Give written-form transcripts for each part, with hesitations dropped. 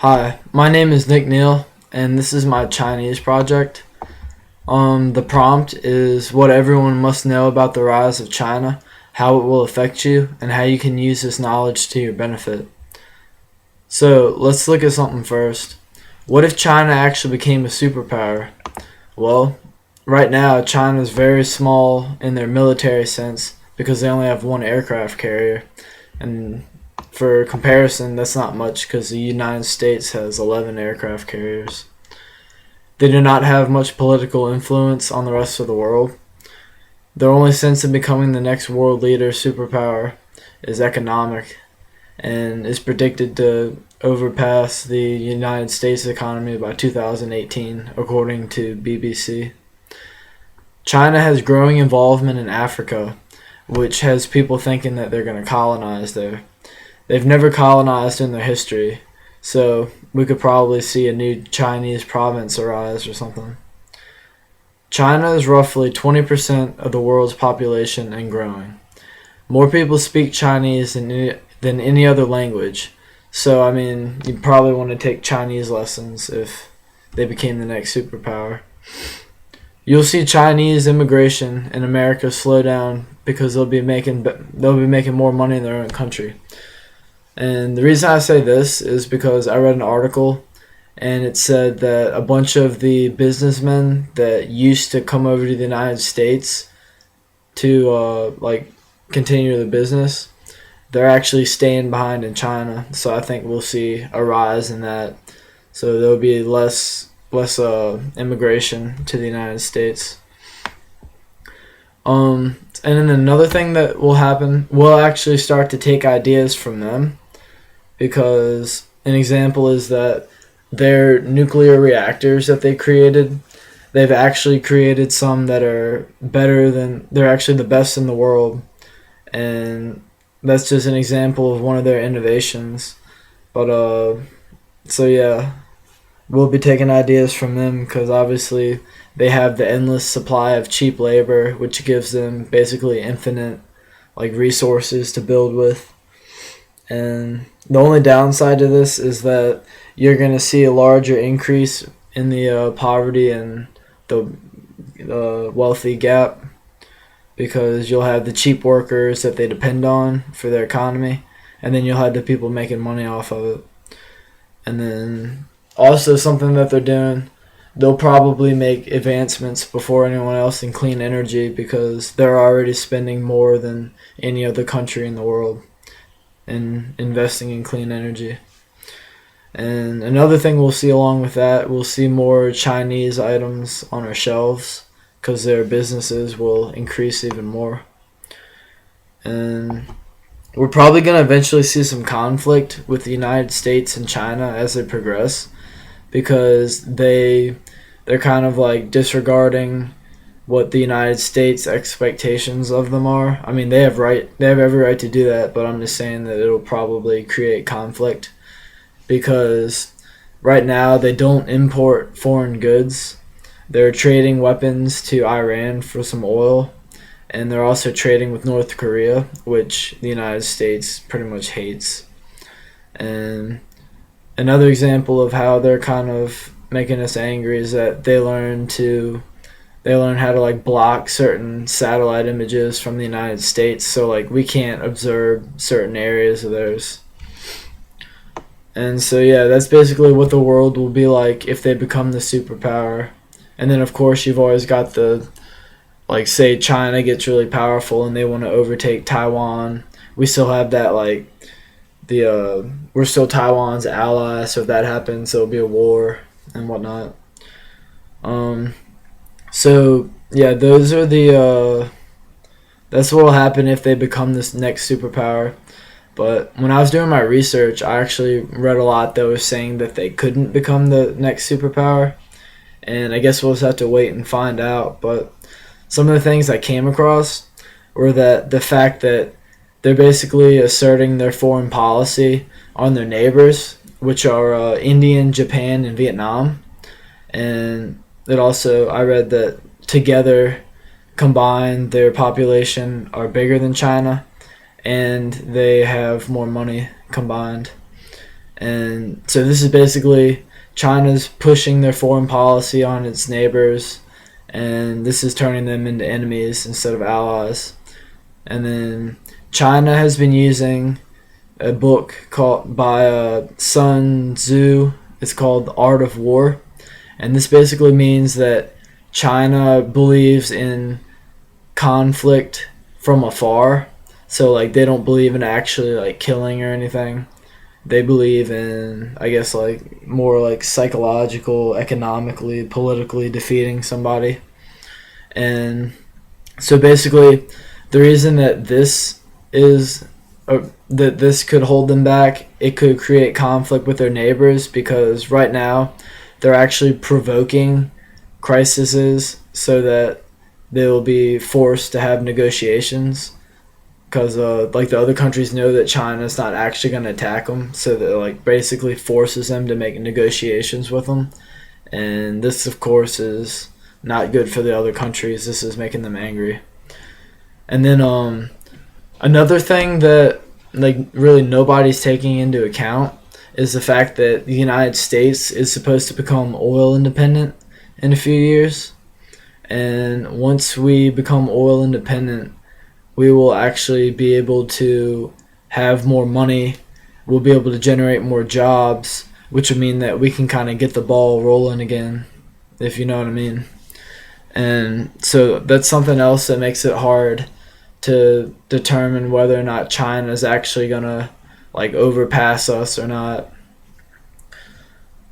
Hi, my name is Nick Neal, and this is my Chinese project. The prompt is what everyone must know about the rise of China, how it will affect you, and how you can use this knowledge to your benefit. So, let's look at something first. What if China actually became a superpower? Well, right now, China is very small in their military sense because they only have one aircraft carrier, and for comparison, that's not much because the United States has 11 aircraft carriers. They do not have much political influence on the rest of the world. Their only sense of becoming the next world leader superpower is economic and is predicted to overpass the United States economy by 2018, according to BBC. China has growing involvement in Africa, which has people thinking that they're going to colonize there. They've never colonized in their history, so we could probably see a new Chinese province arise or something. China is roughly 20% of the world's population and growing. More people speak Chinese than any other language, so I mean, you'd probably want to take Chinese lessons if they became the next superpower. You'll see Chinese immigration in America slow down because they'll be making more money in their own country. And the reason I say this is because I read an article and it said that a bunch of the businessmen that used to come over to the United States to continue the business, they're actually staying behind in China. So I think we'll see a rise in that. So there'll be less immigration to the United States. And then another thing that will happen, we'll actually start to take ideas from them because an example is that their nuclear reactors that they created, they've actually created some that are they're actually the best in the world. And that's just an example of one of their innovations. So yeah, we'll be taking ideas from them because obviously they have the endless supply of cheap labor, which gives them basically infinite resources to build with. And the only downside to this is that you're going to see a larger increase in the poverty and the wealthy gap because you'll have the cheap workers that they depend on for their economy, and then you'll have the people making money off of it. And then also something that they're doing, they'll probably make advancements before anyone else in clean energy because they're already spending more than any other country in the world in investing in clean energy. And another thing we'll see along with that, we'll see more Chinese items on our shelves because their businesses will increase even more. And we're probably going to eventually see some conflict with the United States and China as they progress because they're kind of disregarding what the United States expectations of them are. I mean, they have every right to do that, but I'm just saying that it'll probably create conflict because right now they don't import foreign goods. They're trading weapons to Iran for some oil, and they're also trading with North Korea, which the United States pretty much hates. And another example of how they're kind of making us angry is that they learn how to block certain satellite images from the United States, so we can't observe certain areas of theirs. And so yeah, that's basically what the world will be like if they become the superpower. And then of course you've always got the say China gets really powerful and they want to overtake Taiwan. We still have that we're still Taiwan's ally, so if that happens there'll be a war and whatnot. So yeah, those are that's what will happen if they become this next superpower. But when I was doing my research, I actually read a lot that was saying that they couldn't become the next superpower, and I guess we'll just have to wait and find out. But some of the things I came across were that the fact that they're basically asserting their foreign policy on their neighbors, which are India, Japan, and Vietnam. And it also, I read that together, combined, their population are bigger than China, and they have more money combined. And so this is basically China's pushing their foreign policy on its neighbors, and this is turning them into enemies instead of allies. And then China has been using a book called by Sun Tzu. It's called The Art of War, and this basically means that China believes in conflict from afar. So like they don't believe in actually like killing or anything. They believe in, I guess, like more like psychological, economically, politically defeating somebody. And so basically the reason that this is that this could hold them back, it could create conflict with their neighbors, because right now they're actually provoking crises so that they will be forced to have negotiations, because like the other countries know that China's not actually going to attack them, so that like basically forces them to make negotiations with them. And this of course is not good for the other countries. This is making them angry. And then another thing that like really nobody's taking into account is the fact that the United States is supposed to become oil independent in a few years. And once we become oil independent, we will actually be able to have more money. We'll be able to generate more jobs, which would mean that we can kind of get the ball rolling again, if you know what I mean. And so that's something else that makes it hard to determine whether or not China is actually gonna like overpass us or not.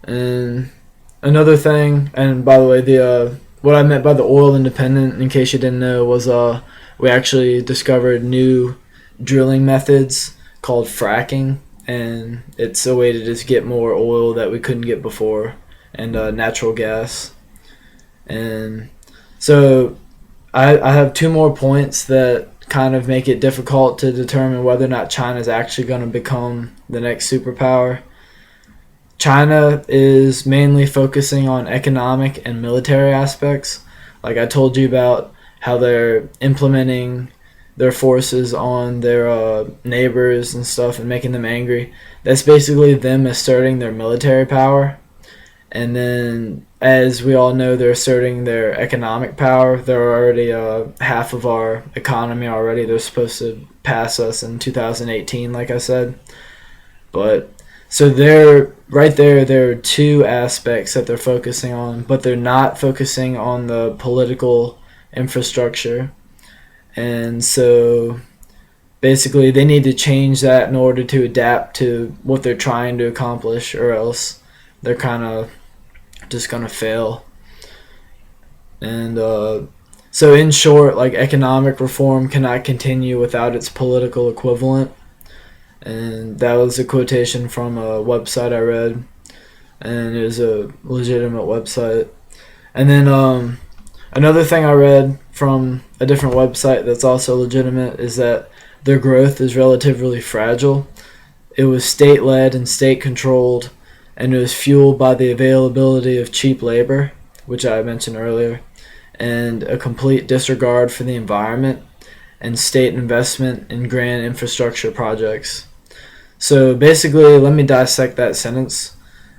And another thing, and by the way, the what I meant by the oil independent, in case you didn't know, was we actually discovered new drilling methods called fracking, and it's a way to just get more oil that we couldn't get before, and natural gas. And so I have two more points that kind of make it difficult to determine whether or not China is actually going to become the next superpower. China is mainly focusing on economic and military aspects. Like I told you about how they're implementing their forces on their neighbors and stuff and making them angry. That's basically them asserting their military power. And then, as we all know, they're asserting their economic power. They're already half of our economy already. They're supposed to pass us in 2018, like I said. But so they're right there. There are two aspects that they're focusing on, but they're not focusing on the political infrastructure. And so basically, they need to change that in order to adapt to what they're trying to accomplish, or else they're kind of just gonna fail. And so in short, like economic reform cannot continue without its political equivalent. And that was a quotation from a website I read, and it was a legitimate website. And then another thing I read from a different website that's also legitimate is that their growth is relatively fragile. It was state-led and state-controlled, and it was fueled by the availability of cheap labor, which I mentioned earlier, and a complete disregard for the environment and state investment in grand infrastructure projects. So basically, let me dissect that sentence.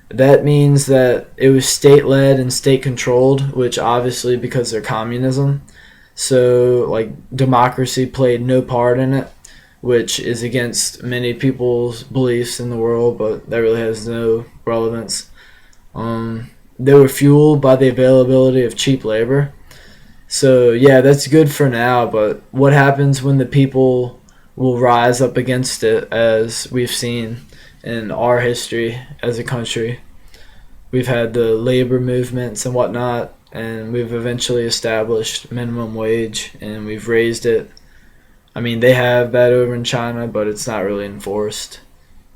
That means that it was state-led and state-controlled, which obviously because they're communism, so like democracy played no part in it, which is against many people's beliefs in the world, but that really has no relevance. They were fueled by the availability of cheap labor. So yeah, that's good for now, but what happens when the people will rise up against it, as we've seen in our history as a country? We've had the labor movements and whatnot, and we've eventually established minimum wage, and we've raised it. I mean, they have that over in China, but it's not really enforced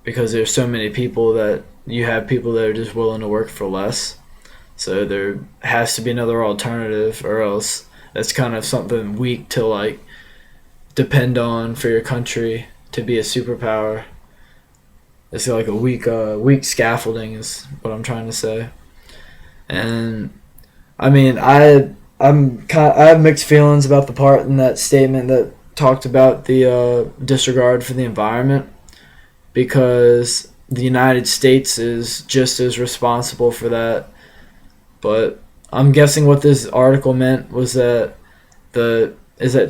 because there's so many people that you have people that are just willing to work for less. So there has to be another alternative, or else that's kind of something weak to like depend on for your country to be a superpower. It's like a weak scaffolding is what I'm trying to say. And I mean, I have mixed feelings about the part in that statement that talked about the disregard for the environment, because the United States is just as responsible for that. But I'm guessing what this article meant was that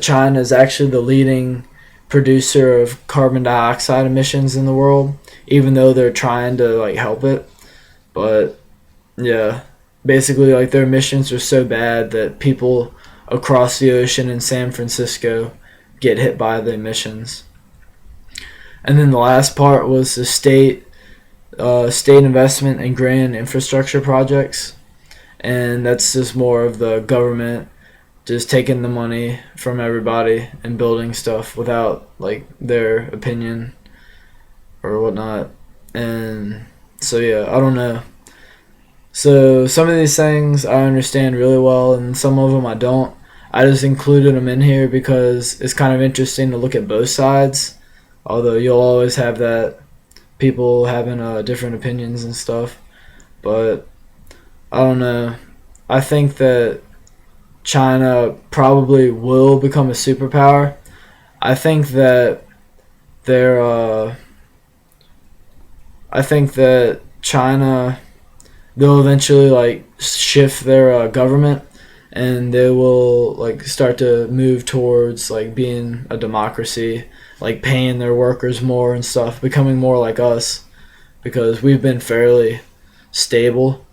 China is actually the leading producer of carbon dioxide emissions in the world, even though they're trying to like help it. But yeah, basically like their emissions are so bad that people across the ocean in San Francisco get hit by the emissions. And then the last part was the state investment in grand infrastructure projects, and that's just more of the government just taking the money from everybody and building stuff without like their opinion or whatnot. And so yeah, I don't know. So some of these things I understand really well, and some of them I don't. I just included them in here because it's kind of interesting to look at both sides. Although you'll always have that people having different opinions and stuff, but I don't know. I think that China probably will become a superpower. I think that they're. I think that China, they'll eventually like shift their government, and they will like start to move towards like being a democracy, like paying their workers more and stuff, becoming more like us, because we've been fairly stable.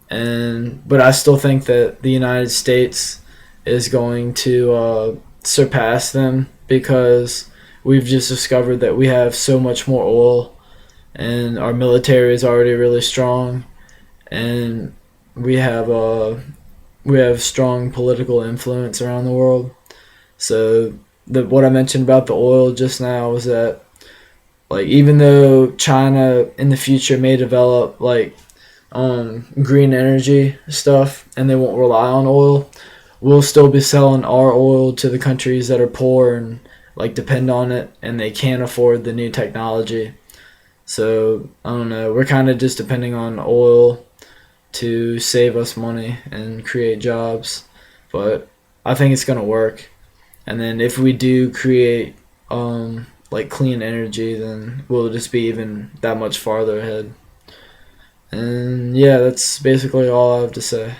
And but I still think that the United States is going to surpass them because we've just discovered that we have so much more oil, and our military is already really strong, and we have strong political influence around the world. So what I mentioned about the oil just now was that like even though China in the future may develop like green energy stuff and they won't rely on oil, we'll still be selling our oil to the countries that are poor and like depend on it and they can't afford the new technology. So I don't know, we're kind of just depending on oil to save us money and create jobs, but I think it's gonna work. And then if we do create like clean energy, then we'll just be even that much farther ahead. And yeah, that's basically all I have to say.